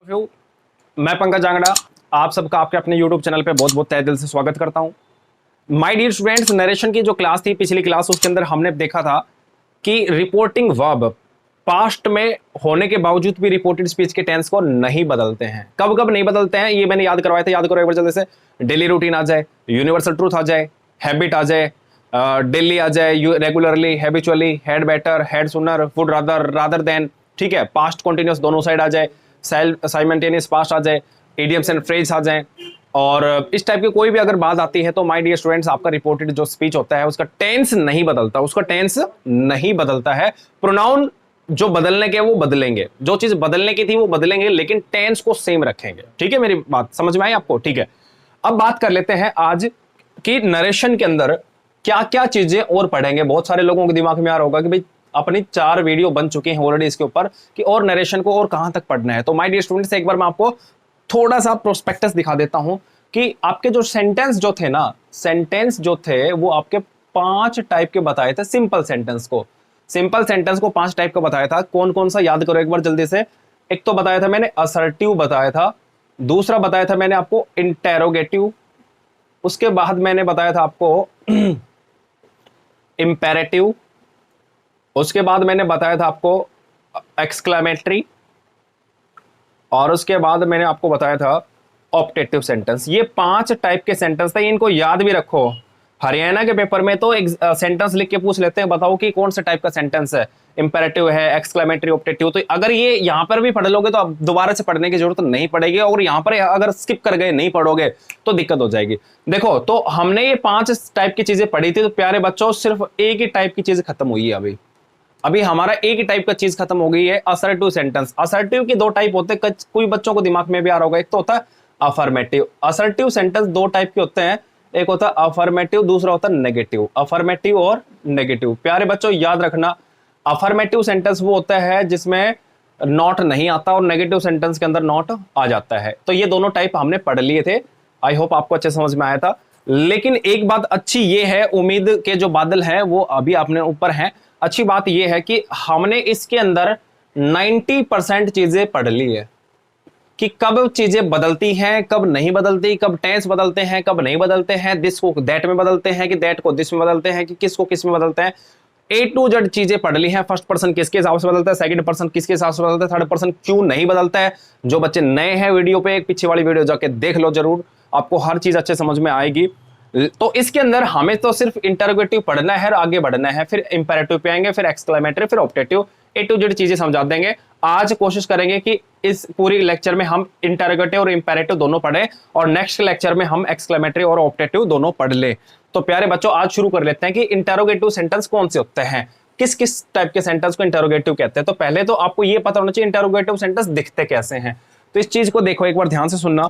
View, मैं पंकज जांगड़ा आप सबका आपके अपने YouTube चैनल पे बहुत बहुत तहे दिल से स्वागत करता हूं। माय डियर स्टूडेंट्स, नरेशन की जो क्लास थी पिछली क्लास, उसके अंदर हमने देखा था कि रिपोर्टिंग वर्ब पास्ट में होने के बावजूद भी रिपोर्टेड स्पीच के टेंस को नहीं बदलते हैं। कब कब नहीं बदलते हैं ये मैंने याद करवाया था, याद करो एक बार जल्दी से। डेली रूटीन आ जाए, यूनिवर्सल ट्रूथ आ जाए, हैबिट आ जाए, डेली आ जाए, regularly, habitually, had better, had सुनर, वुड रादर, रादर देन, ठीक है, पास्ट कॉन्टिन्यूस दोनों साइड आ जाए, साइमल्टेनियस पास्ट आ जाए, इडियम्स एंड फ्रेज आ जाए, और इस टाइप की कोई भी अगर बात आती है तो माय डियर स्टूडेंट्स आपका रिपोर्टेड जो स्पीच होता है उसका टेंस नहीं बदलता, उसका टेंस नहीं बदलता है। प्रोनाउन जो बदलने के वो बदलेंगे, जो चीज बदलने की थी वो बदलेंगे, लेकिन टेंस को सेम रखेंगे। ठीक है, मेरी बात समझ में आई आपको? ठीक है, अब बात कर लेते हैं आज की नरेशन के अंदर क्या क्या चीजें और पढ़ेंगे। बहुत सारे लोगों के दिमाग में आ रहा होगा कि भाई अपनी 4 वीडियो बन चुके हैं ऑलरेडी इसके ऊपर कि और नरेशन को और कहां तक पढ़ना है। तो माय डियर स्टूडेंट्स एक बार मैं आपको थोड़ा सा प्रोस्पेक्टस दिखा देता हूं कि आपके जो सेंटेंस जो थे ना, सेंटेंस जो थे वो आपके 5 टाइप के बताए थे। सिंपल सेंटेंस को, सिंपल सेंटेंस को 5 टाइप का बताया था। कौन कौन सा याद करो एक बार जल्दी से। एक तो बताया था मैंने असर्टिव बताया था, दूसरा बताया था मैंने आपको इंटेरोगेटिव, उसके बाद मैंने बताया था आपको इंपेरेटिव, उसके बाद मैंने बताया था आपको एक्सक्लेमेटरी, और उसके बाद मैंने आपको बताया था ऑप्टेटिव सेंटेंस। ये 5 टाइप के सेंटेंस थे, इनको याद भी रखो। हरियाणा के पेपर में तो एक सेंटेंस लिख के पूछ लेते हैं, बताओ कि कौन से टाइप का सेंटेंस है, इंपेरेटिव है, एक्सक्लेमेटरी, ऑप्टेटिव। तो अगर ये यहां पर भी पढ़ लोगे तो अब दोबारा से पढ़ने की जरूरत नहीं पड़ेगी, और यहां पर अगर स्किप कर गए नहीं पढ़ोगे तो दिक्कत हो जाएगी। देखो, तो हमने ये 5 टाइप की चीजें पढ़ी थी, तो प्यारे बच्चों सिर्फ एक ही टाइप की चीज खत्म हुई है। अभी हमारा एक ही टाइप का चीज खत्म हो गई है, असर्टिव सेंटेंस। असर्टिव के 2 टाइप होते हैं, कोई बच्चों को दिमाग में भी आ रहा होगा। एक तो होता है अफर्मेटिव। असर्टिव सेंटेंस 2 टाइप के होते हैं, एक होता है अफर्मेटिव, दूसरा होता है नेगेटिव। अफर्मेटिव और नेगेटिव, प्यारे बच्चों याद रखना। अफर्मेटिव सेंटेंस वो होता है जिसमें नॉट नहीं आता, और नेगेटिव सेंटेंस के अंदर नॉट आ जाता है। तो ये दोनों टाइप हमने पढ़ लिए थे, आई होप आपको अच्छे समझ में आया था। लेकिन एक बात अच्छी ये है, उम्मीद के जो बादल हैं वो अभी अपने ऊपर हैं। अच्छी बात यह है कि हमने इसके अंदर 90% चीजें पढ़ ली है कि कब चीजें बदलती हैं, कब नहीं बदलती, कब टेंस बदलते हैं, कब नहीं बदलते हैं, दिस को दैट में बदलते हैं, कि दैट को दिस में बदलते हैं, कि किस को किस में बदलते हैं। A to Z चीजें पढ़ ली हैं। फर्स्ट पर्सन किसके हिसाब से बदलता है, सेकंड पर्सन किसके हिसाब से बदलता है, थर्ड पर्सन क्यों नहीं बदलता है। जो बच्चे नए हैं वीडियो पे, एक पीछे वाली वीडियो जाके देख लो जरूर, आपको हर चीज अच्छे समझ में आएगी। तो इसके अंदर हमें तो सिर्फ इंटरोगेटिव पढ़ना है और आगे बढ़ना है, फिर इंपेरेटिव पे आएंगे, फिर एक्सक्लेमेटरी, फिर ऑप्टेटिव। A to Z चीजें समझा देंगे। आज कोशिश करेंगे कि इस पूरी लेक्चर में हम इंटरोगेटिव और इंपेरेटिव दोनों पढ़े, और नेक्स्ट लेक्चर में हम एक्सक्लेमेटरी और ऑप्टेटिव दोनों पढ़ ले। तो प्यारे बच्चों आज शुरू कर लेते हैं कि इंटरोगेटिव सेंटेंस कौन से होते हैं, किस किस टाइप के सेंटेंस को इंटरोगेटिव कहते हैं। तो पहले तो आपको ये पता होना चाहिए इंटरोगेटिव सेंटेंस दिखते कैसे हैं। तो इस चीज को देखो, एक बार ध्यान से सुनना।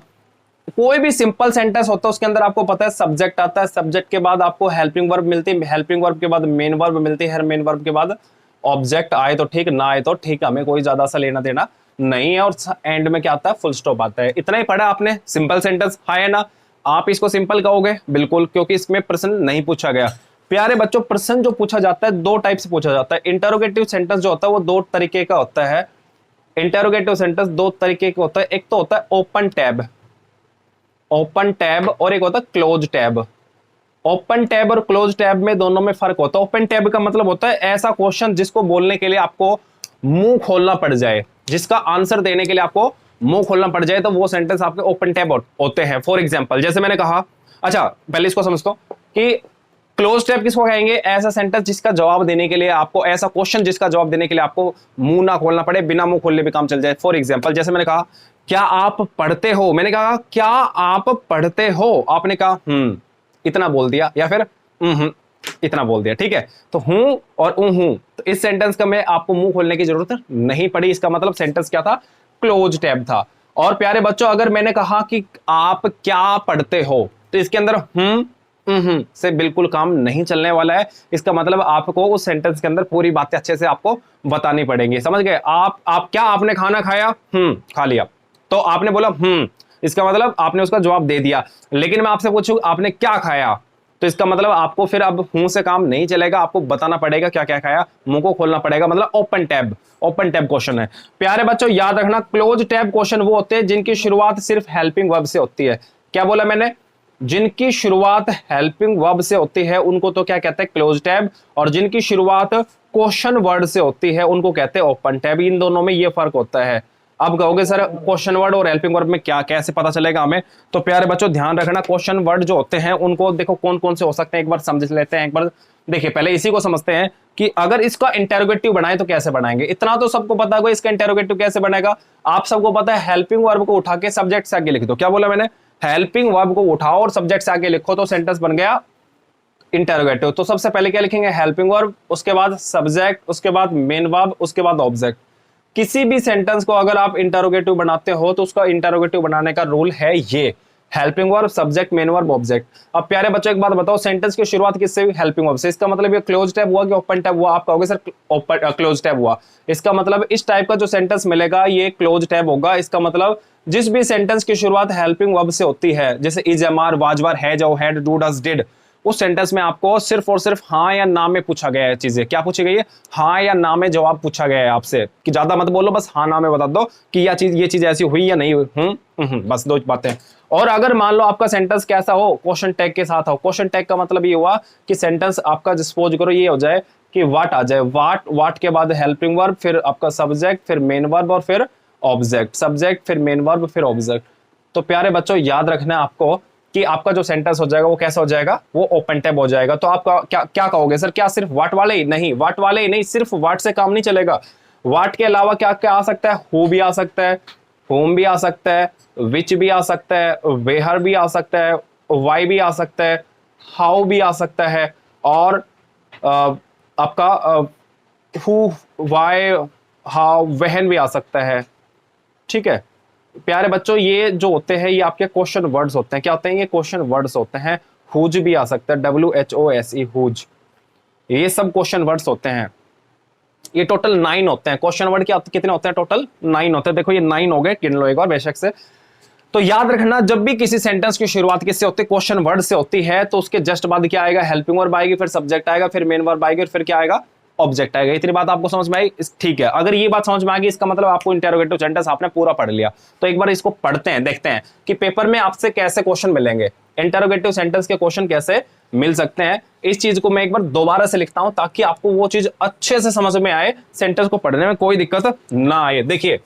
कोई भी सिंपल सेंटेंस होता है उसके अंदर आपको पता है सब्जेक्ट आता है, सब्जेक्ट के बाद आपको हेल्पिंग वर्ब मिलती है, हेल्पिंग वर्ब के बाद मेन वर्ब मिलती है, मेन वर्ब के बाद ऑब्जेक्ट आए तो ठीक, ना आए तो ठीक, हमें कोई ज्यादा सा लेना देना नहीं है। और एंड में क्या आता है, फुल स्टॉप आता है। इतना ही पढ़ा आपने, सिंपल सेंटेंस है ना। आप इसको सिंपल कहोगे बिल्कुल, क्योंकि इसमें प्रश्न नहीं पूछा गया। प्यारे बच्चों प्रश्न जो पूछा जाता है 2 टाइप से पूछा जाता है। इंटरोगेटिव सेंटेंस जो होता है वो 2 तरीके का होता है। इंटरोगेटिव सेंटेंस 2 तरीके का होता है। एक तो होता है ओपन टैब, ओपन टैब, और एक होता है क्लोज टैब। ओपन टैब और क्लोज टैब में दोनों में फर्क होता है। ओपन टैब का मतलब होता है ऐसा क्वेश्चन जिसको बोलने के लिए आपको मुंह खोलना पड़ जाए, जिसका आंसर देने के लिए आपको मुंह खोलना पड़ जाए, तो वो सेंटेंस आपके ओपन टैब होते हैं। फॉर एग्जांपल जैसे मैंने कहा, अच्छा पहले इसको समझ लो कि क्लोज टैब किसको कहेंगे, ऐसा सेंटेंस जिसका जवाब देने के लिए आपको, ऐसा क्वेश्चन जिसका जवाब देने के लिए आपको मुंह ना खोलना पड़े, बिना मुंह खोलने भी काम चल जाए। फॉर एग्जांपल जैसे मैंने कहा क्या आप पढ़ते हो, मैंने कहा क्या आप पढ़ते हो, आपने कहा इतना बोल दिया, या फिर इतना बोल दिया, ठीक है। तो हूं और हूं, तो इस सेंटेंस का में आपको मुंह खोलने की जरूरत नहीं पड़ी। इसका मतलब सेंटेंस क्या था, क्लोज टैब था। और प्यारे बच्चों अगर मैंने कहा कि आप क्या पढ़ते हो, तो इसके अंदर से बिल्कुल काम नहीं चलने वाला है। इसका मतलब आपको उस सेंटेंस के अंदर पूरी बातें अच्छे से आपको बतानी पड़ेंगी। समझ गए? आप क्या, आपने खाना खाया, खा लिया, तो आपने बोला इसका मतलब आपने उसका जवाब दे दिया। लेकिन मैं आपसे पूछूं आपने क्या खाया, तो इसका मतलब आपको फिर अब मुंह से काम नहीं चलेगा, आपको बताना पड़ेगा क्या क्या खाया, मुंह को खोलना पड़ेगा, मतलब ओपन टैब क्वेश्चन है। प्यारे बच्चों याद रखना, क्लोज टैब क्वेश्चन वो होते हैं जिनकी शुरुआत सिर्फ हेल्पिंग वर्ब से होती है। क्या बोला मैंने? जिनकी शुरुआत हेल्पिंग वर्ब से होती है उनको तो क्या कहते हैं? Close tab. और जिनकी शुरुआत क्वेश्चन वर्ड से होती है उनको कहते हैं ओपन टैब। इन दोनों में ये फर्क होता है। अब कहोगे सर क्वेश्चन वर्ड और हेल्पिंग वर्ब में क्या कैसे पता चलेगा हमें? तो प्यारे बच्चों ध्यान रखना, क्वेश्चन वर्ड जो होते हैं उनको देखो कौन कौन से हो सकते हैं, एक बार समझ लेते हैं। एक बार देखिए, पहले इसी को समझते हैं कि अगर इसका इंटेरोगेटिव बनाए तो कैसे बनाएंगे। इतना तो सबको पता होगा इसका इंटेरोगेटिव कैसे बनेगा। आप सबको पता है हेल्पिंग वर्ब को उठा के सब्जेक्ट से आगे लिख दो। क्या बोला मैंने? हेल्पिंग वर्ब को उठाओ और सब्जेक्ट से आगे लिखो तो सेंटेंस बन गया इंटेरोगेटिव। तो सबसे पहले क्या लिखेंगे? हेल्पिंग वर्ब, उसके बाद सब्जेक्ट, उसके बाद मेन वर्ब, उसके बाद ऑब्जेक्ट। किसी भी सेंटेंस को अगर आप इंटेरोगेटिव बनाते हो तो उसका इंटेरोगेटिव बनाने का रूल है ये, helping verb, subject, main verb, object. अब प्यारे बच्चों एक बात बताओ, सेंटेंस की शुरुआत किससे हुई? हेल्पिंग वर्ब से। इसका मतलब ये क्लोज टैब हुआ कि ओपन टैब हुआ? आप कहोगे सर ओपन क्लोज टैब हुआ। इसका मतलब इस टाइप का जो सेंटेंस मिलेगा ये क्लोज टैब होगा। इसका मतलब जिस भी सेंटेंस की शुरुआत हेल्पिंग वर्ब से होती है, जैसे is, am are, was, were, has, had, do, does, did, उस सेंटेंस में आपको सिर्फ और सिर्फ हाँ या ना में पूछा गया है चीजें। क्या पूछी गई है? हाँ या ना में जवाब पूछा गया है आपसे, कि ज्यादा मत बोलो, बस हाँ ना में बता दो कि ये चीज ऐसी हुई या नहीं हुई। बस दो बातें। और अगर मान लो आपका सेंटेंस कैसा हो? क्वेश्चन टैग के साथ हो। क्वेश्चन टैग का मतलब ये हुआ कि सेंटेंस आपका सपोज करो ये हो जाए कि वाट आ जाए, वाट के बाद हेल्पिंग वर्ब, फिर आपका सब्जेक्ट, फिर मेन वर्ब और फिर ऑब्जेक्ट, सब्जेक्ट फिर मेन वर्ब फिर ऑब्जेक्ट। तो प्यारे बच्चों याद रखना है आपको कि आपका जो सेंटेंस हो जाएगा वो कैसा हो जाएगा? वो ओपन टैब हो जाएगा। तो आपका क्या क्या कहोगे सर? क्या सिर्फ वाट वाले ही? नहीं, वाट वाले ही नहीं, सिर्फ वाट से काम नहीं चलेगा। वाट के अलावा क्या क्या आ सकता है? हु भी आ सकता है, होम भी आ सकता है, विच भी आ सकता है, वेहर भी आ सकता है, वाई भी आ सकता है, हाउ भी आ सकता है, और आपका हु, वाई, हाउ, वहन भी आ सकता है। ठीक है प्यारे बच्चों, ये जो होते हैं ये आपके क्वेश्चन वर्ड्स होते हैं। क्या होते हैं? ये क्वेश्चन वर्ड्स होते हैं। हुज भी आ सकता है, WHOSE, हुज। ये सब क्वेश्चन वर्ड्स होते हैं। ये टोटल 9 होते हैं। क्वेश्चन वर्ड क्या कितने होते हैं? टोटल 9 होते हैं। देखो ये 9 हो गए, गिन लो एक बार बेशक से। तो याद रखना, जब भी किसी सेंटेंस की शुरुआत किससे होती है? क्वेश्चन वर्ड से होती है। तो उसके जस्ट बाद क्या आएगा? हेल्पिंग वर्ब आएगी, फिर सब्जेक्ट आएगा, फिर मेन वर्ब आएगी, फिर क्या आएगा? ऑब्जेक्ट आएगा। इतनी बात आपको समझ में आई? ठीक है, अगर ये बात समझ में आ गई इसका मतलब आपको इंटेरोगेटिव सेंटेंस आपने पूरा पढ़ लिया। तो एक बार इसको पढ़ते हैं, देखते हैं कि पेपर में आपसे कैसे क्वेश्चन मिलेंगे, इंटेरोगेटिव सेंटेंस के क्वेश्चन कैसे मिल सकते हैं। इस चीज को मैं एक बार दोबारा से लिखता हूं ताकि आपको वो चीज अच्छे से समझ में आए, सेंटेंस को पढ़ने में कोई दिक्कत ना आए। देखिए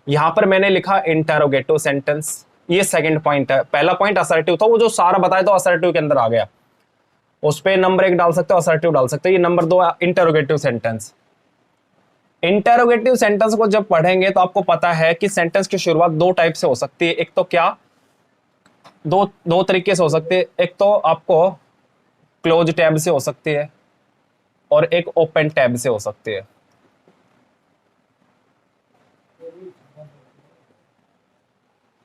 यहां पर मैंने लिखा इंटेरोगेटिव सेंटेंस, ये सेकंड पॉइंट है। पहला पॉइंट असर्टिव था, वो जो सारा बताया तो असर्टिव के अंदर आ गया, उस पे नंबर 1 डाल सकते हो, असर्टिव डाल सकते हो। ये number 2 interrogative sentence. Interrogative sentence को जब पढ़ेंगे तो आपको पता है कि सेंटेंस की शुरुआत 2 टाइप से हो सकती है। एक तो क्या, दो तरीके से हो सकती है। एक तो आपको क्लोज टैब से हो सकती है और एक ओपन टैब से हो सकती है।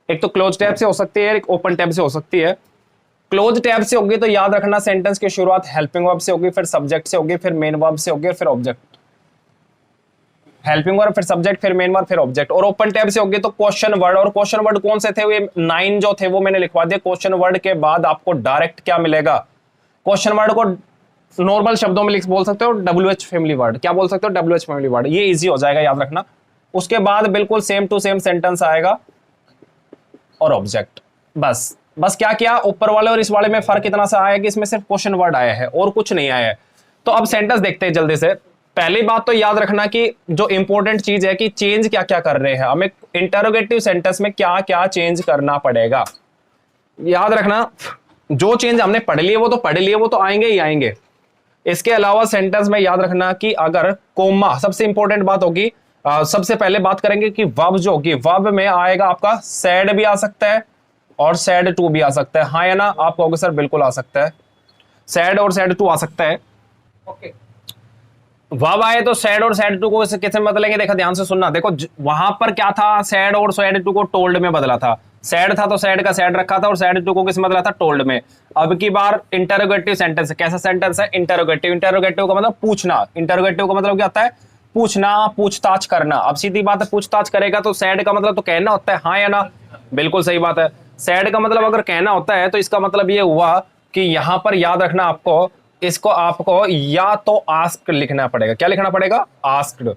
एक तो क्लोज टैब से हो सकती है, एक ओपन टैब से हो सकती है। क्लोज टैब से होगी तो याद रखना सेंटेंस की शुरुआत हेल्पिंग वर्ब से होगी, फिर सब्जेक्ट से होगी, फिर मेन वर्ब से होगी, फिर ऑब्जेक्ट। हेल्पिंग वर्ब, फिर सब्जेक्ट, फिर मेन वर्ब, फिर ऑब्जेक्ट। और ओपन टैब से होगी तो क्वेश्चन वर्ड। और क्वेश्चन वर्ड कौन से थे? वे 9 जो थे वो मैंने लिखवा दिया। क्वेश्चन वर्ड के बाद आपको डायरेक्ट क्या मिलेगा? क्वेश्चन वर्ड को नॉर्मल शब्दों में बोल सकते हो WH फैमिली वर्ड। क्या बोल सकते हो? WH family word. ये इजी हो जाएगा, याद रखना। उसके बाद बिल्कुल सेम टू सेम सेंटेंस आएगा और ऑब्जेक्ट। बस क्या किया, ऊपर वाले और इस वाले में फर्क इतना सा आया कि इसमें सिर्फ क्वेश्चन वर्ड आया है और कुछ नहीं आया है। तो अब सेंटेंस देखते हैं जल्दी से। पहली बात तो याद रखना कि जो इंपॉर्टेंट चीज है कि चेंज क्या क्या कर रहे हैं हमें, इंटरोगेटिव सेंटेंस में क्या क्या चेंज करना पड़ेगा। याद रखना जो चेंज हमने पढ़ लिए वो तो पढ़ लिए, वो तो आएंगे ही आएंगे। इसके अलावा सेंटेंस में याद रखना कि अगर कोमा, सबसे इंपॉर्टेंट बात होगी, सबसे पहले बात करेंगे कि वर्ब जो होगी, वर्ब में आएगा आपका सैड भी आ सकता है और सैड टू भी आ सकता है। हाँ या ना? आप कहोगे सर बिल्कुल आ सकता है, सैड और सैड टू आ सकता है। ओके, वर्ब आए तो सैड और सैड टू को कैसे बदलेंगे? देखो ध्यान से सुनना। देखो वहां पर क्या था, सैड और सैड टू को टोल्ड में बदला था। सैड था तो सैड का सैड रखा था और सैड टू को किस बदला था? टोल्ड में। अब की बार इंटरोगेटिव सेंटेंस है। कैसा सेंटेंस है? इंटरोगेटिव। इंटरोगेटिव का मतलब पूछना। इंटरोगेटिव का मतलब क्या होता है? पूछना, पूछताछ करना। अब सीधी बात है, पूछताछ करेगा तो सैड का मतलब तो कहना होता है, हाँ या ना? बिल्कुल सही बात है। सैड का मतलब अगर कहना होता है तो इसका मतलब ये हुआ कि यहां पर याद रखना आपको, इसको आपको या तो आस्क्ड लिखना पड़ेगा। क्या लिखना पड़ेगा? आस्क्ड।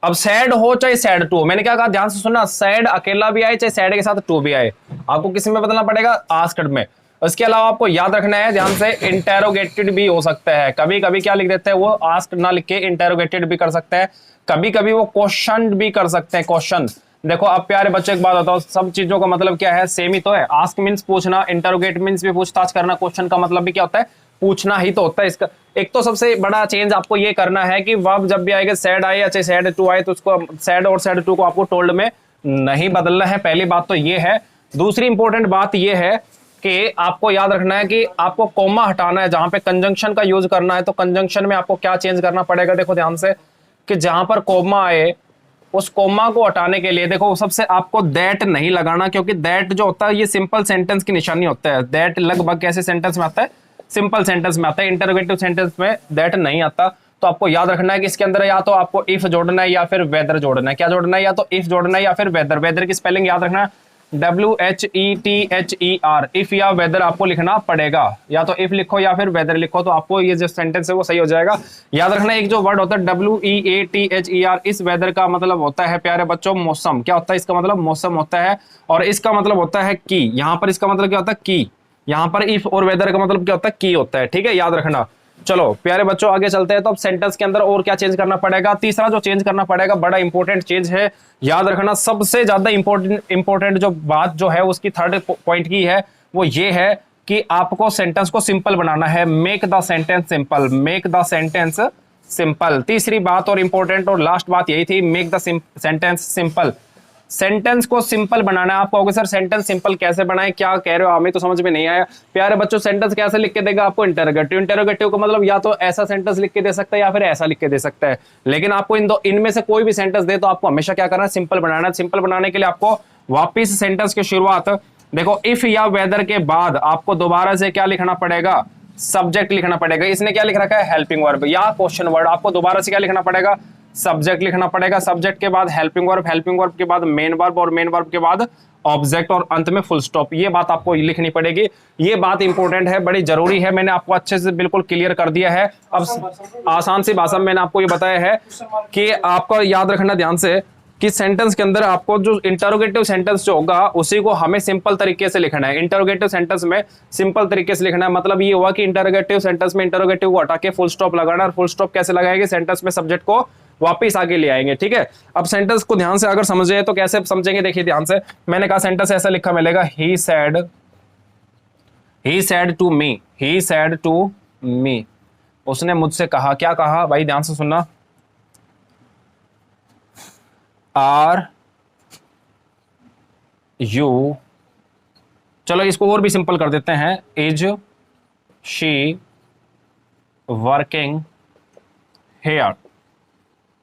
अब सैड हो चाहे सैड टू, मैंने क्या कहा ध्यान से सुनना, सैड अकेला भी आए चाहे सैड के साथ टू भी आए, आपको किसी में बदलना पड़ेगा? आस्क्ड में। उसके अलावा आपको याद रखना है ध्यान से, इंटेरोगेटेड भी हो सकता है। कभी कभी क्या लिख देते हैं वो, आस्क्ड ना लिख के इंटेरोगेटेड भी कर सकते हैं। कभी कभी वो क्वेश्चन भी कर सकते हैं, क्वेश्चन। देखो अब प्यारे बच्चों एक बात बताओ, सब चीजों का मतलब क्या है? सेम ही तो है। आस्क मीन्स पूछना, इंटेरोगेट मीन्स भी पूछताछ करना, क्वेश्चन का मतलब भी क्या होता है? पूछना ही तो होता है। इसका एक तो सबसे बड़ा चेंज आपको ये करना है कि वर्ब जब भी आएगा, सैड आए या चाहे सैड टू आए, तो उसको सैड और सैड टू को आपको टोल्ड में नहीं बदलना है। पहली बात तो ये है। दूसरी इंपॉर्टेंट बात ये है कि आपको याद रखना है कि आपको कोमा हटाना है। जहां पे कंजंक्शन का यूज करना है तो कंजंक्शन में आपको क्या चेंज करना पड़ेगा? देखो ध्यान से, कि जहां पर कोमा आए उस कोमा को हटाने के लिए देखो सबसे आपको दैट नहीं लगाना, क्योंकि दैट जो होता है ये सिंपल सेंटेंस की निशानी होता है। दैट लगभग कैसे सेंटेंस में आता है? सिंपल सेंटेंस में आता है। इंटरोगेटिव सेंटेंस में दैट नहीं आता। तो आपको याद रखना है कि इसके अंदर या तो आपको इफ जोड़ना है या फिर वेदर जोड़ना है। क्या जोड़ना है? या तो इफ जोड़ना है या फिर वेदर। वेदर की स्पेलिंग याद रखना, WHETHER, इफ या वेदर आपको लिखना पड़ेगा। या तो इफ लिखो या फिर वेदर लिखो, तो आपको ये जो सेंटेंस है वो सही हो जाएगा। याद रखना एक जो वर्ड होता है WEATHER, इस वेदर का मतलब होता है प्यारे बच्चों मौसम। क्या होता है इसका मतलब? मौसम होता है। और इसका मतलब होता है की। यहां पर इसका मतलब क्या होता है? की। यहां पर इफ और वेदर का मतलब क्या होता है? की होता है। ठीक है, याद रखना। चलो प्यारे बच्चों आगे चलते हैं। तो अब सेंटेंस के अंदर और क्या चेंज करना पड़ेगा? तीसरा जो चेंज करना पड़ेगा, बड़ा इंपॉर्टेंट चेंज है, याद रखना। सबसे ज्यादा इंपॉर्टेंट जो बात जो है उसकी थर्ड पॉइंट की है, वो ये है कि आपको सेंटेंस को सिंपल बनाना है। Make the sentence simple, make the sentence simple. तीसरी बात और इंपॉर्टेंट और लास्ट बात यही थी, make the sentence simple. Sentence को सिंपल बनाना है। आप कहोगे सर सेंटेंस सिंपल कैसे बनाएं, क्या कह रहे हो? हमें तो समझ में नहीं आया। प्यारे बच्चों सेंटेंस कैसे लिख के देगा आपको? इंटरोगेटिव। इंटरोगेटिव का मतलब या तो ऐसा सेंटेंस लिख के दे सकता है या फिर ऐसा लिख के दे सकता है। लेकिन आपको इनमें से कोई भी सेंटेंस दे तो आपको हमेशा क्या करना है? सिंपल बनाना है। सिंपल बनाने के लिए आपको वापिस सेंटेंस की शुरुआत देखो, इफ या वेदर के बाद आपको दोबारा से क्या लिखना पड़ेगा? सब्जेक्ट लिखना पड़ेगा। इसने क्या लिख रखा है? हेल्पिंग वर्ब या क्वेश्चन वर्ड। आपको दोबारा से क्या लिखना पड़ेगा? सब्जेक्ट लिखना पड़ेगा। सब्जेक्ट के बाद हेल्पिंग वर्ब, हेल्पिंग वर्ब के बाद मेन वर्ब, और मेन वर्ब के बाद ऑब्जेक्ट, और अंत में फुल स्टॉप। ये बात आपको लिखनी पड़ेगी। ये बात इंपॉर्टेंट है, बड़ी जरूरी है। मैंने आपको अच्छे से बिल्कुल क्लियर कर दिया है। अब आसान सी भाषा में मैंने आपको ये बताया है कि आपको याद रखना ध्यान से कि सेंटेंस के अंदर आपको जो इंटरोगेटिव सेंटेंस जो होगा उसी को हमें सिंपल तरीके से लिखना है। इंटरोगेटिव सेंटेंस में सिंपल तरीके से लिखना है। मतलब ये हुआ कि इंटरोगेटिव सेंटेंस में इंटरोगेटिव को हटा के फुल स्टॉप लगाना। और फुल स्टॉप कैसे लगाएंगे? सेंटेंस में सब्जेक्ट को वापिस आगे ले आएंगे। ठीक है, अब सेंटेंस को ध्यान से अगर समझे तो कैसे समझेंगे? देखिए ध्यान से, मैंने कहा सेंटेंस ऐसा लिखा मिलेगा, he said to me, he said to me. उसने मुझसे कहा। क्या कहा भाई? ध्यान से सुनना। आर यू, चलो इसको और भी सिंपल कर देते हैं, is she working here.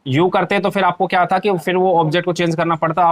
You करते तो फिर आपको क्या था कि फिर वो ऑब्जेक्ट को चेंज करना पड़ता।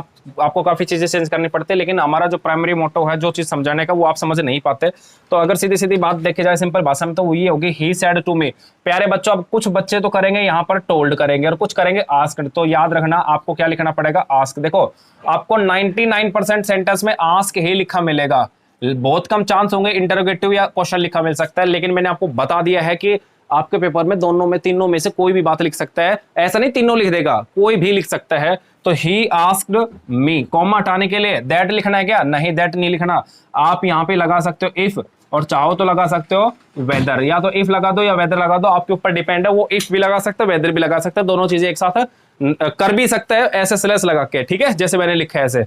आपको काफी चीजें चेंज करनी पड़ती, लेकिन हमारा जो प्राइमरी मोटो है, जो चीज समझाने का, वो आप समझ नहीं पाते। तो अगर सीधी सीधी बात देखी जाए सिंपल भाषा में, तो वो ये होगी, ही सेड टू मी। प्यारे बच्चों, अब कुछ बच्चे तो करेंगे यहाँ पर टोल्ड करेंगे और कुछ करेंगे आस्क्ड। तो याद रखना आपको क्या लिखना पड़ेगा? आस्क। देखो आपको 99% सेंटेंस में आस्क ही लिखा मिलेगा। बहुत कम चांस होंगे इंटरोगेटिव या क्वेश्चन लिखा मिल सकता है, लेकिन मैंने आपको बता दिया है कि आपके पेपर में दोनों में, तीनों में से कोई भी बात लिख सकता है। ऐसा नहीं तीनों लिख देगा, कोई भी लिख सकता है। तो ही आस्क्ड मी, कॉमा हटाने के लिए दैट लिखना है क्या? नहीं, दैट नहीं लिखना। आप यहाँ पे लगा सकते हो इफ, और चाहो तो लगा सकते हो वेदर। या तो इफ लगा दो या वेदर लगा दो, आपके ऊपर डिपेंड है। वो इफ भी लगा सकते हो, वेदर भी लगा सकते हो, दोनों चीजें एक साथ कर भी सकते हैं ऐसे स्लैश लगा के। ठीक है, जैसे मैंने लिखा है ऐसे।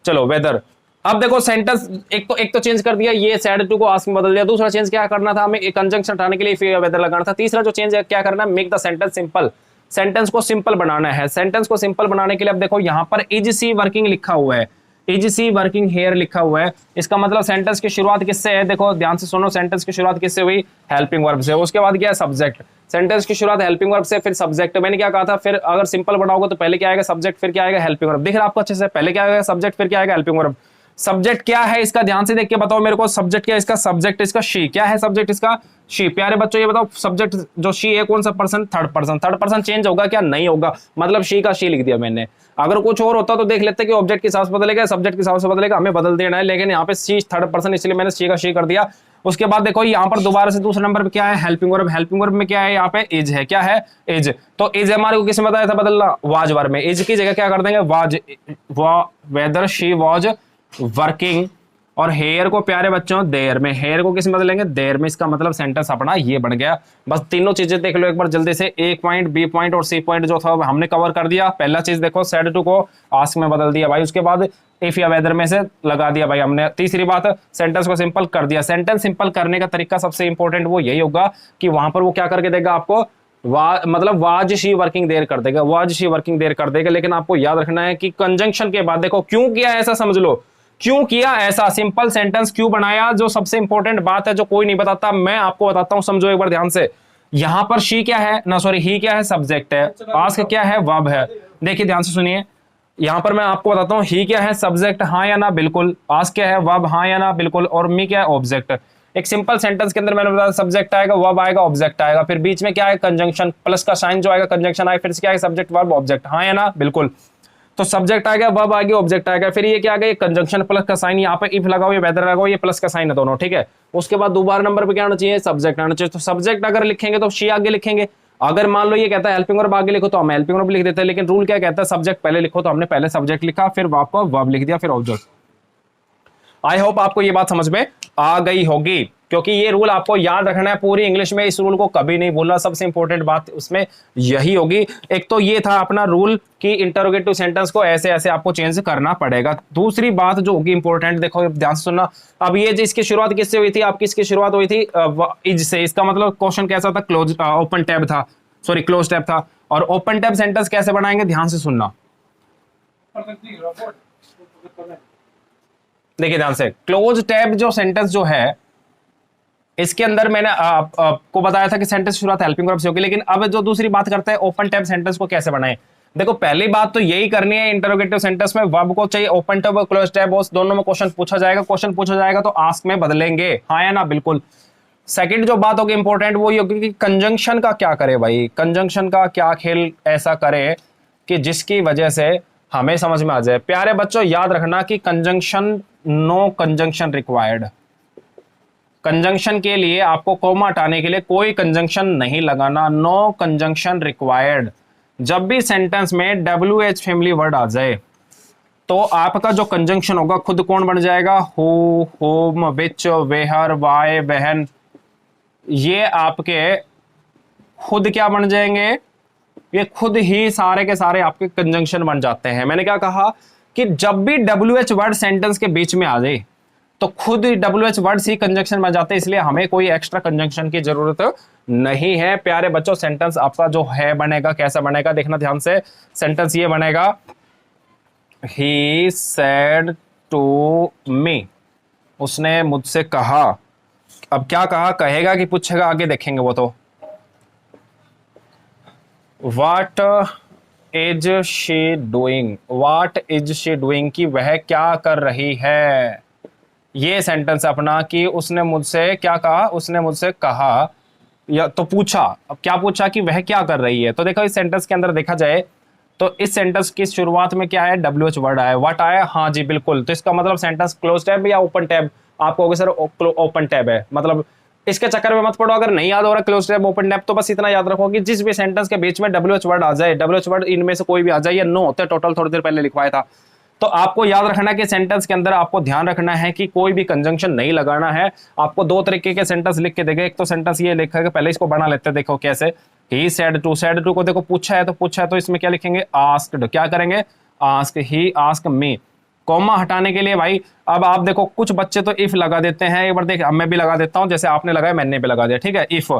चलो वेदर। अब देखो सेंटेंस एक तो चेंज कर दिया, ये सैड टू को आस्क में बदल दिया। दूसरा चेंज क्या करना था हमें? कंजंक्शन हटाने के लिए इफ या वेदर लगाना था। तीसरा जो चेंज है क्या करना है? Make the sentence simple. Sentence को सिंपल बनाना है। सेंटेंस को सिंपल बनाने के लिए अब देखो यहाँ पर इज सी वर्किंग लिखा हुआ है, इज सी वर्किंग हेयर लिखा हुआ है। इसका मतलब सेंटेंस की शुरुआत किससे है? देखो ध्यान से सुनो, सेंटेंस की शुरुआत किससे हुई? हेल्पिंग वर्ब से। उसके बाद क्या है? सब्जेक्ट। सेंटेंस की शुरुआत हेल्पिंग वर्ब से, फिर सब्जेक्ट। मैंने क्या कहा था? फिर अगर सिंपल बनाओगे तो पहले क्या आएगा? सब्जेक्ट, फिर क्या आएगा? Helping verb. दिख रहा है आपको अच्छे से? पहले क्या आएगा? सब्जेक्ट, फिर क्या आएगा? Helping verb. सब्जेक्ट क्या है इसका? ध्यान से देख के बताओ मेरे को। सब्जेक्ट क्या है इसका? सब्जेक्ट इसका शी। क्या है सब्जेक्ट इसका? शी। प्यारे बच्चों ये बताओ, सब्जेक्ट जो शी है कौन सा person? Third person. Third person change होगा क्या? नहीं होगा। मतलब शी का शी लिख दिया मैंने। अगर कुछ और होता तो देख लेते कि ऑब्जेक्ट के हिसाब से बदलेगा, सब्जेक्ट के हिसाब से बदलेगा, हमें बदल देना है। लेकिन यहाँ पे शी थर्ड पर्सन, इसलिए मैंने शी का शी कर दिया। उसके बाद देखो यहाँ पर दोबारा से दूसरे नंबर पे क्या है, हेल्पिंग वर्ब। हेल्पिंग वर्ब में क्या है, यहाँ पे इज है, क्या है, इज। तो इज हमारे को किसने बताया था बदलना, वाज वर्ब में। इज की जगह क्या कर देंगे, was, whether she was working. और हेयर को प्यारे बच्चों देयर में, हेयर को किस में बदलेंगे, देयर में। इसका मतलब सेंटेंस अपना ये बन गया। बस तीनों चीजें देख लो एक बार जल्दी से, ए पॉइंट, बी पॉइंट और सी पॉइंट जो था हमने कवर कर दिया। पहला चीज देखो, सेड टू को आस्क में बदल दिया भाई। उसके बाद इफ या वेदर में से लगा दिया भाई हमने। तीसरी बात, सेंटेंस को सिंपल कर दिया। सेंटेंस सिंपल करने का तरीका सबसे इंपॉर्टेंट वो यही होगा कि वहां पर वो क्या करके देगा आपको, मतलब वाज शी वर्किंग देर कर देगा, वाज शी वर्किंग देर कर देगा। लेकिन आपको याद रखना है कि कंजंक्शन के बाद देखो क्यों किया ऐसा, समझ लो क्यों किया ऐसा, सिंपल सेंटेंस क्यों बनाया, जो सबसे इंपॉर्टेंट बात है जो कोई नहीं बताता, मैं आपको बताता हूं, समझो एक बार ध्यान से। यहां पर शी क्या है ना, सॉरी ही क्या है, सब्जेक्ट है। आस्क क्या है, वर्ब है। देखिए ध्यान से सुनिए, यहां पर मैं आपको बताता हूं, ही क्या है, सब्जेक्ट, हाँ या ना बिल्कुल। आस्क क्या है, वर्ब, हाँ या ना बिल्कुल। और मी क्या है, ऑब्जेक्ट। एक सिंपल सेंटेंस के अंदर मैंने बताया सब्जेक्ट आएगा, वर्ब आएगा, ऑब्जेक्ट आएगा, फिर बीच में क्या है, कंजंक्शन, प्लस का साइन जो आएगा, कंजंक्शन आएगा, फिर से क्या है, सब्जेक्ट, वर्ब, ऑब्जेक्ट, हाँ या ना बिल्कुल। तो सब्जेक्ट आ गया, वर्ब आ गया, ऑब्जेक्ट आ गया, फिर ये क्या आ गया, कंजंक्शन प्लस का साइन, यहाँ पे इफ लगाओ, ये वेदर लगाओ, ये प्लस का साइन है दोनों, ठीक है। उसके बाद दोबारा नंबर पे क्या आना चाहिए, सब्जेक्ट आना चाहिए। तो सब्जेक्ट अगर लिखेंगे तो शी आगे लिखेंगे। अगर मान लो ये कहता है हेल्पिंग वर्ब आगे लिखो तो हम हेल्पिंग वर्ब लिख देते हैं, लेकिन रूल क्या कहता है, सब्जेक्ट पहले लिखो, तो हमने पहले सब्जेक्ट लिखा, फिर आपको वर्ब लिख दिया, फिर ऑब्जेक्ट। आई होप आपको ये बात समझ में आ गई होगी, क्योंकि ये रूल आपको याद रखना है पूरी इंग्लिश में, इस रूल को कभी नहीं भूलना। सबसे इंपॉर्टेंट बात उसमें यही होगी। एक तो ये था अपना रूल कि इंटरोगेटिव सेंटेंस को ऐसे ऐसे आपको चेंज करना पड़ेगा। दूसरी बात जो होगी इंपॉर्टेंट, देखो ध्यान से सुनना। अब ये इसकी शुरुआत किससे हुई थी, आपकी इसकी शुरुआत हुई थी इज से। इसका मतलब क्वेश्चन कैसा था, क्लोज ओपन टैब था, सॉरी क्लोज टैब था। और ओपन टैब सेंटेंस कैसे बनाएंगे, ध्यान से सुनना, देखिए ध्यान से। क्लोज टैब जो सेंटेंस जो है, इसके अंदर मैंने आपको बताया था कि सेंटेंस शुरुआत हेल्पिंग वर्ब से होगी। लेकिन अब जो दूसरी बात करते हैं, ओपन टैब सेंटेंस को कैसे बनाएं। देखो पहली बात तो यही करनी है, इंटरोगेटिव सेंटेंस में वर्ब को चाहिए ओपन टैब और क्लोज टैब, दोनों में क्वेश्चन पूछा जाएगा। क्वेश्चन पूछा जाएगा तो आस्क में बदलेंगे, हाँ या ना बिल्कुल। सेकंड जो बात होगी इंपॉर्टेंट वो ये होगी कि कंजंक्शन का क्या करे भाई, कंजंक्शन का क्या खेल ऐसा करे कि जिसकी वजह से हमें समझ में आ जाए। प्यारे बच्चों याद रखना कि conjunction, no conjunction required. Conjunction के लिए आपको कोमा हटाने के लिए कोई कंजंक्शन नहीं लगाना, नो कंजंक्शन रिक्वायर्ड। जब भी सेंटेंस में WH फैमिली वर्ड आ जाए तो आपका जो कंजंक्शन होगा खुद कौन बन जाएगा, who, whom, which, where, why, when, ये आपके खुद क्या बन जाएंगे, ये खुद ही सारे के सारे आपके कंजंक्शन बन जाते हैं। मैंने क्या कहा कि जब भी WH वर्ड सेंटेंस के बीच में आ जाए तो खुद WH वर्ड ही कंजंक्शन बन जाते हैं, इसलिए हमें कोई एक्स्ट्रा कंजंक्शन की जरूरत नहीं है। प्यारे बच्चों सेंटेंस आपका जो है बनेगा कैसा बनेगा, देखना ध्यान से। सेंटेंस ये बनेगा, ही सेड टू मी, उसने मुझसे कहा। अब क्या कहा, कहेगा कि पूछेगा, आगे देखेंगे वो तो। What is she doing? What is she doing? कि वह क्या कर रही है। ये सेंटेंस अपना कि उसने मुझसे क्या कहा, उसने मुझसे कहा या तो पूछा। अब क्या पूछा कि वह क्या कर रही है। तो देखो इस सेंटेंस के अंदर देखा जाए तो इस सेंटेंस की शुरुआत में क्या है, WH वर्ड आया, व्हाट आया, हाँ जी बिल्कुल। तो इसका मतलब सेंटेंस क्लोज टैब या ओपन टैब, आपको होगा सर ओपन टैब है। मतलब इसके चक्कर में मत पड़ो, अगर नहीं याद हो रहा क्लोज टैब ओपन टैब, तो बस इतना याद रखो कि जिस भी सेंटेंस के बीच में WH वर्ड आ जाए, WH वर्ड इनमें से कोई भी आ जाए, या नो होते टोटल थोड़ी देर पहले लिखवाया था, तो आपको याद रखना कि सेंटेंस के अंदर आपको ध्यान रखना है कि कोई भी कंजंक्शन नहीं लगाना है। आपको दो तरीके के सेंटेंस लिख के देगा। एक तो सेंटेंस ये लिखा है, पहले इसको बना लेते हैं, देखो कैसे। He said to, said to को देखो पूछा है तो इसमें क्या लिखेंगे, आस्क्ड, क्या करेंगे, ask, he ask me. Comma हटाने के लिए भाई अब आप देखो कुछ बच्चे तो इफ लगा देते हैं, एक बार देख, अब मैं भी लगा देता हूं, जैसे आपने लगाया मैंने भी लगा दिया, ठीक है। इफ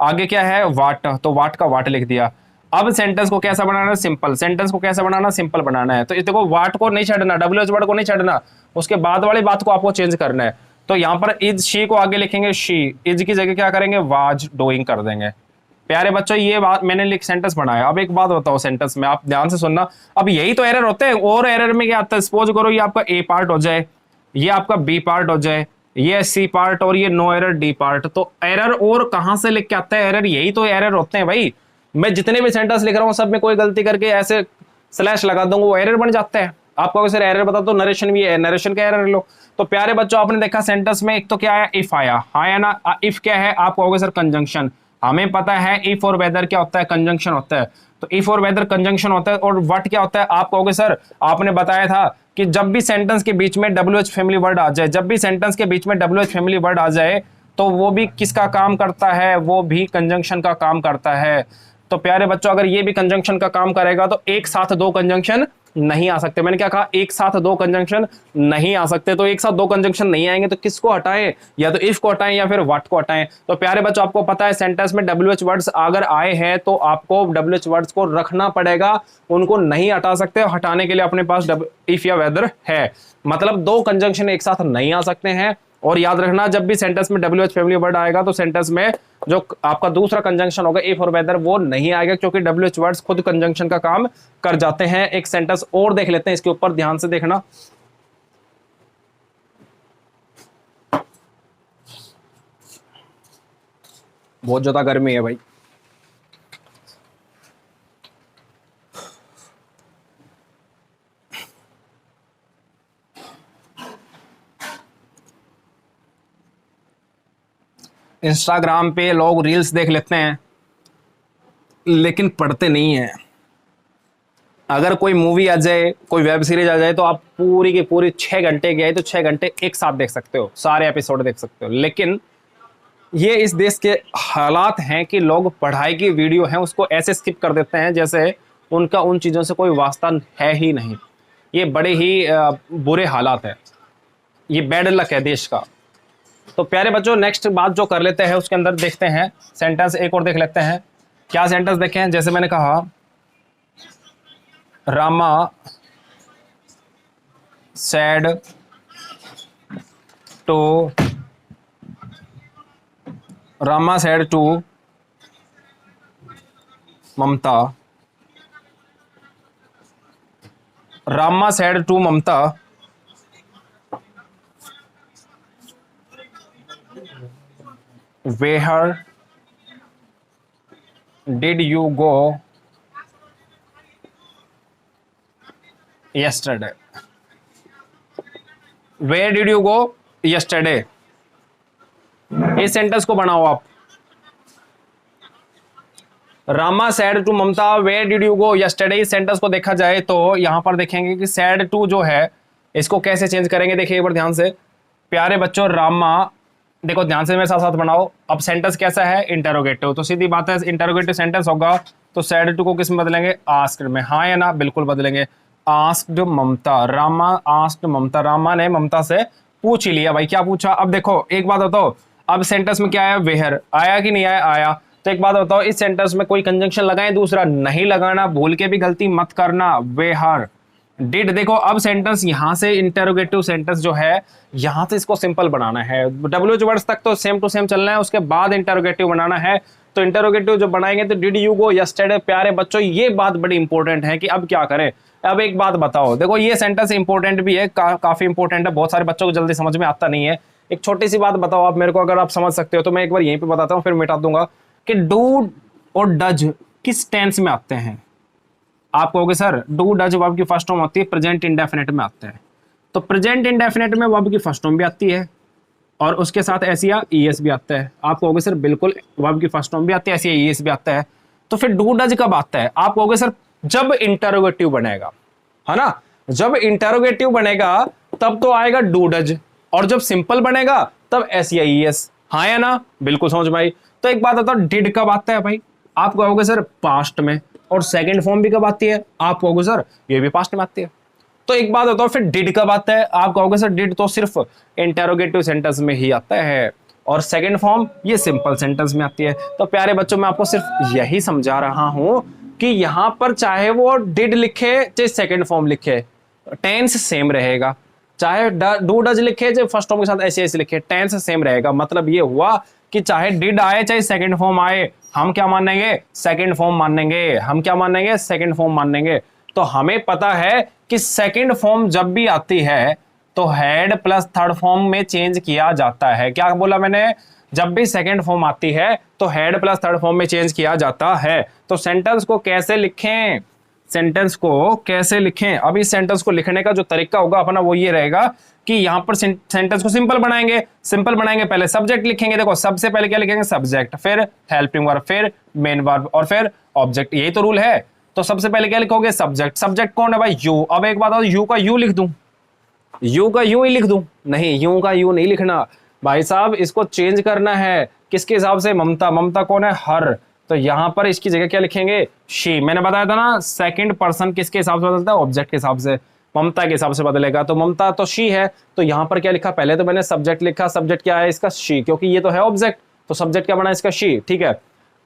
आगे क्या है, वाट, तो वाट का वाट लिख दिया। अब सेंटेंस को कैसा बनाना है, सिंपल। सेंटेंस को कैसा बनाना, सिंपल बनाना है। तो इस देखो वाट को नहीं छड़ना, WH वर्ड को नहीं छड़ना, उसके बाद वाली बात को आपको चेंज करना है। तो यहां पर इज, शी को आगे लिखेंगे शी, इज की जगह क्या करेंगे, वाज डूइंग कर देंगे। प्यारे बच्चों ये बात मैंने लिख सेंटेंस बनाया। अब एक बात बताओ सेंटेंस में, आप ध्यान से सुनना। अब यही तो एरर होते हैं, और एरर में क्या आता है, सपोज करो ये आपका ए पार्ट हो जाए, ये आपका बी पार्ट हो जाए, ये सी पार्ट और ये नो एरर डी पार्ट, तो एरर और कहां से लिख के आता है, एरर यही तो एरर होते हैं भाई। मैं जितने भी सेंटेंस लिख रहा हूं सब में कोई गलती करके ऐसे स्लैश लगा दूंगा, वो एरर बन जाता है। आप कहोगे सर एरर बता, तो नरेशन भी है, नरेशन का एरर लो। तो प्यारे बच्चों आपने देखा सेंटेंस में एक तो क्या आया, इफ आया, हाँ या ना। इफ क्या है, आप कहोगे सर कंजंक्शन, हमें पता है इफ और वेदर क्या होता है, कंजंक्शन होता है। तो इफ और वेदर कंजंक्शन होता है। और व्हाट क्या होता है, आप कहोगे सर आपने बताया था कि जब भी सेंटेंस के बीच में WH फैमिली वर्ड आ जाए, जब भी सेंटेंस के बीच में WH फैमिली वर्ड आ जाए तो वो भी किसका काम करता है, वो भी कंजंक्शन का काम करता है। तो प्यारे बच्चों अगर ये भी कंजंक्शन का काम करेगा तो एक साथ दो कंजंक्शन नहीं आ सकते। मैंने क्या कहा, एक साथ दो कंजंक्शन नहीं आ सकते। तो एक साथ दो कंजंक्शन नहीं आएंगे तो किसको हटाएं, या तो इफ को हटाएं या फिर व्हाट को हटाएं। तो प्यारे बच्चों आपको पता है सेंटेंस में WH वर्ड्स अगर आए हैं तो आपको WH वर्ड्स को रखना पड़ेगा, उनको नहीं हटा सकते। हटाने के लिए अपने पास इफ या वेदर है, मतलब दो कंजंक्शन एक साथ नहीं आ सकते हैं। और याद रखना जब भी सेंटेंस में WH फैमिली वर्ड आएगा तो सेंटेंस में जो आपका दूसरा कंजंक्शन होगा इफ और वेदर वो नहीं आएगा, क्योंकि WH वर्ड्स खुद कंजंक्शन का काम कर जाते हैं। एक सेंटेंस और देख लेते हैं, इसके ऊपर ध्यान से देखना। बहुत ज्यादा गर्मी है भाई। इंस्टाग्राम पे लोग रील्स देख लेते हैं लेकिन पढ़ते नहीं है। अगर कोई मूवी आ जाए, कोई वेब सीरीज आ जाए तो आप पूरी की पूरी 6 घंटे की आई तो 6 घंटे एक साथ देख सकते हो, सारे एपिसोड देख सकते हो। लेकिन ये इस देश के हालात हैं कि लोग पढ़ाई की वीडियो है उसको ऐसे स्किप कर देते हैं जैसे उनका उन चीज़ों से कोई वास्ता है ही नहीं। ये बड़े ही बुरे हालात है, ये बैड लक है देश का। तो प्यारे बच्चों नेक्स्ट बात जो कर लेते हैं उसके अंदर देखते हैं सेंटेंस एक और देख लेते हैं। क्या सेंटेंस देखें, जैसे मैंने कहा Rama said to Mamata, Rama said to Mamata where did you go yesterday? Where did you go yesterday? इस सेंटेंस को बनाओ आप। Rama said to Mamata where did you go yesterday, इस सेंटेंस को देखा जाए तो यहां पर देखेंगे कि सैड टू जो है इसको कैसे चेंज करेंगे। देखिए एक बार ध्यान से प्यारे बच्चों, रामा देखो ध्यान से मेरे साथ साथ बनाओ। अब सेंटेंस कैसा है, इंटरोगेटिव, तो सीधी बात है इंटरोगेटिव सेंटेंस होगा तो सैड टू को किस में बदलेंगे, आस्क्ड में, हाँ या ना, बिल्कुल बदलेंगे। आस्क्ड ममता, रामा आस्क्ड ममता, रामा ने ममता से पूछ ही लिया। भाई क्या पूछा, अब देखो एक बात बताओ, अब सेंटेंस में क्या आया, वेयर आया कि नहीं आया, आया। तो एक बात बताओ इस सेंटेंस में कोई कंजंक्शन लगाएं, दूसरा नहीं लगाना, भूल के भी गलती मत करना। वेयर डिड, देखो अब सेंटेंस यहां से इंटरोगेटिव सेंटेंस जो है यहां से इसको सिंपल बनाना है। WH वर्ड्स तक तो सेम टू सेम चलना है, उसके बाद इंटरोगेटिव बनाना है। तो इंटरोगेटिव जो बनाएंगे तो डिड यू गो यस्टरडे। प्यारे बच्चों ये बात बड़ी इंपॉर्टेंट है कि अब क्या करें। अब एक बात बताओ, देखो ये सेंटेंस इंपॉर्टेंट भी है, काफी इंपॉर्टेंट है, बहुत सारे बच्चों को जल्दी समझ में आता नहीं है। एक छोटी सी बात बताओ आप मेरे को, अगर आप समझ सकते हो तो मैं एक बार यहीं पे बताता हूँ फिर मिटा दूंगा कि डू और डज किस टेंस में आते हैं। आप कहोगे सर डू डज वर्ब की फर्स्ट फॉर्म होती है प्रेजेंट इंडेफिनिट में आते हैं, तो प्रेजेंट इंडेफिनिट में वर्ब की फर्स्ट फॉर्म भी आती है और उसके साथ ऐसी ईएस भी आता है। आप कहोगे सर बिल्कुल वर्ब की फर्स्ट फॉर्म भी आती है, ऐसी ईएस भी आता है। तो फिर डू डज कब आता है, आप कहोगे सर जब इंटरोगेटिव बनेगा, है ना, जब इंटरोगेटिव बनेगा तब तो आएगा डू डज, और जब सिंपल बनेगा तब एस, हाँ या ना, बिल्कुल समझ में आई। तो एक बात बताओ डिड कब आता है भाई, आप कहोगे सर पास्ट में, और सेकंड फॉर्म भी कब आती है, आप कहोगे सर ये भी पास्ट में आती है। तो एक बात बताओ फिर डिड कब आता है, आप कहोगे सर डिड तो सिर्फ इंटरोगेटिव सेंटेंस में ही आता है, और सेकंड फॉर्म ये सिंपल सेंटेंस में आती है। तो प्यारे बच्चों मैं आपको सिर्फ यही समझा रहा हूं कि यहां पर चाहे वो डिड लिखे चाहे सेकंड फॉर्म लिखे टेंस सेम रहेगा, चाहे डू डज लिखे चाहे फर्स्ट फॉर्म के साथ ऐसे लिखे टेंस सेम रहेगा। मतलब ये हुआ कि चाहे डिड आए चाहे सेकंड फॉर्म आए हम क्या मानेंगे, सेकंड फॉर्म मानेंगे, हम क्या मानेंगे, सेकंड फॉर्म मानेंगे। तो हमें पता है कि सेकंड फॉर्म जब भी आती है तो हेड प्लस थर्ड फॉर्म में चेंज किया जाता है। क्या बोला मैंने, जब भी सेकंड फॉर्म आती है तो हेड प्लस थर्ड फॉर्म में चेंज किया जाता है। तो सेंटेंस को कैसे लिखें, सेंटेंस को कैसे लिखें। अब इस सेंटेंस को लिखने का जो तरीका होगा अपना वो ये रहेगा कि यहां पर सेंटेंस को सिंपल बनाएंगे। सिंपल बनाएंगे, पहले सब्जेक्ट लिखेंगे। देखो सबसे पहले क्या लिखेंगे, सब्जेक्ट, फिर हेल्पिंग वर्ब, फिर मेन वर्ब और फिर ऑब्जेक्ट। यही तो रूल है। तो सबसे पहले क्या लिखोगे, सब्जेक्ट। सब्जेक्ट कौन है भाई, यू। अब एक बात बताओ, यू का यू लिख दूं, यू का यू ही लिख दूं? नहीं, यू का यू नहीं लिखना भाई साहब, इसको चेंज करना है। किसके हिसाब से, ममता। ममता कौन है, हर। तो यहां पर इसकी जगह क्या लिखेंगे, शी। मैंने बताया था ना, सेकंड पर्सन किसके हिसाब से बदलता है, ऑब्जेक्ट के हिसाब से। ममता के हिसाब से बदलेगा, तो ममता तो शी है। तो यहां पर क्या लिखा, पहले तो मैंने सब्जेक्ट लिखा। सब्जेक्ट क्या है इसका, शी, क्योंकि ये तो है ऑब्जेक्ट। तो सब्जेक्ट क्या बना इसका, शी। ठीक है,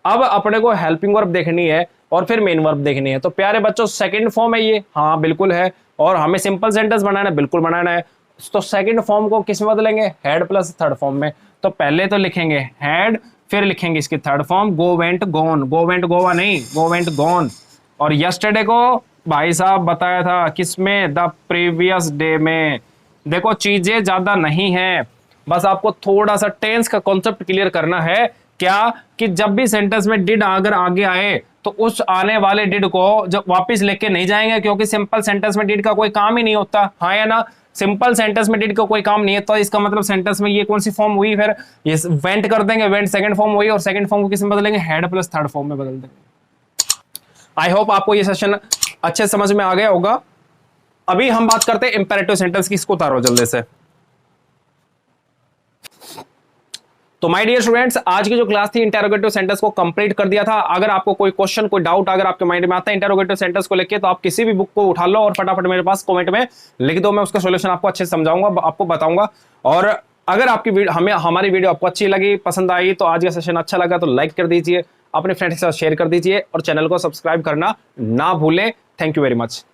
अब अपने को हेल्पिंग वर्ब देखनी है और फिर मेन वर्ब देखनी है। तो प्यारे बच्चों सेकंड फॉर्म है ये, हाँ बिल्कुल है। और हमें सिंपल सेंटेंस बनाना है, बिल्कुल बनाना है। तो सेकंड फॉर्म को किस में बदलेंगे, हेड प्लस थर्ड फॉर्म में। तो पहले तो लिखेंगे हेड, फिर लिखेंगे इसकी थर्ड फॉर्म, गो वेंट गोन। गो वेंट गोवा नहीं, गो वेंट गोन। और यस्टरडे को भाई साहब बताया था किसमें, द प्रीवियस डे में। देखो चीजें ज्यादा नहीं है, बस आपको थोड़ा सा टेंस का कॉन्सेप्ट क्लियर करना है। क्या कि जब भी सेंटेंस में डिड अगर आगे आए तो उस आने वाले डिड को जब वापस लेके नहीं जाएंगे, क्योंकि सिंपल सेंटेंस में डिड का कोई काम ही नहीं होता, हाँ या ना। सिंपल सेंटेंस में डिड का कोई काम नहीं है, तो इसका मतलब सेंटेंस में ये कौन सी फॉर्म हुई, फिर ये वेंट कर देंगे, वेंट सेकंड फॉर्म हुई, और सेकंड फॉर्म को किस में बदलेंगे, हेड प्लस थर्ड फॉर्म में बदल देंगे। आई होप आपको ये सेशन अच्छे समझ में आ गया होगा। अभी हम बात करते हैं इंपेरेटिव सेंटेंस की, इसको उतारो जल्दी से। तो माय डियर स्टूडेंट्स, आज की जो क्लास थी इंटेरोगेटिव सेंटेंस को कंप्लीट कर दिया था। अगर आपको कोई क्वेश्चन, कोई डाउट अगर आपके माइंड में आता है इंटेरोगेटिव सेंटेंस को लेके, तो आप किसी भी बुक को उठा लो और फटाफट मेरे पास कमेंट में लिख दो। मैं उसका सॉल्यूशन आपको अच्छे से समझाऊंगा, आपको बताऊंगा। और अगर आपकी हमारी वीडियो आपको अच्छी लगी, पसंद आई, तो आज का सेशन अच्छा लगा तो लाइक कर दीजिए, अपने फ्रेंड्स के साथ शेयर कर दीजिए और चैनल को सब्सक्राइब करना ना भूलें। Thank you very much.